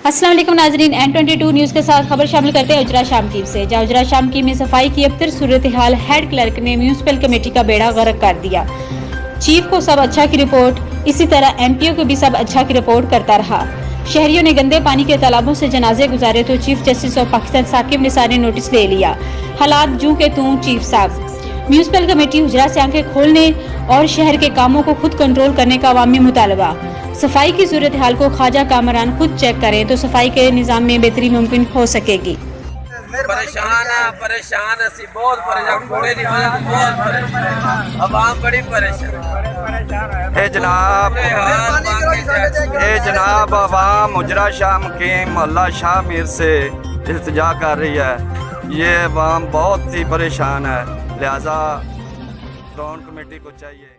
अस्सलाम वालेकुम नाजरीन, N22 न्यूज़ के साथ खबर शामिल करते हैं हजरा शामकीम से। जहाँ हजरा शामकीम में सफाई की ابتر सूरतहाल हेड क्लर्क ने म्यूनिसिपल कमेटी का बेड़ा गर्क कर दिया। चीफ को सब अच्छा की रिपोर्ट, इसी तरह एमपीओ को भी सब अच्छा की रिपोर्ट करता रहा। शहरियों ने गंदे पानी के तालाबों से जनाजे गुजारे तो chief justice of Pakistan Saqib Nisar ने नोटिस ले लिया। हालात जूं के तूं चीफ साहब। म्यूनिसिपल कमेटी हजरा से आंखें खोलने और शहर के कामों को खुद कंट्रोल करने का अवामी मुतालबा। सफाई की सूरत हाल को ख्वाजा कामरान खुद चेक करें तो सफाई के निज़ाम में बेहतरी मुमकिन हो सकेगी। परेशान असी बहुत परेशान, कूड़े की वजह से बहुत परेशान, अवाम बड़ी परेशान। जनाब अवाम हजरा शामकीम मोहल्ला शाह मीर से इल्तिजा कर रही है। ये अवाम बहुत ही परेशान है, लिहाजा टाउन कमेटी को चाहिए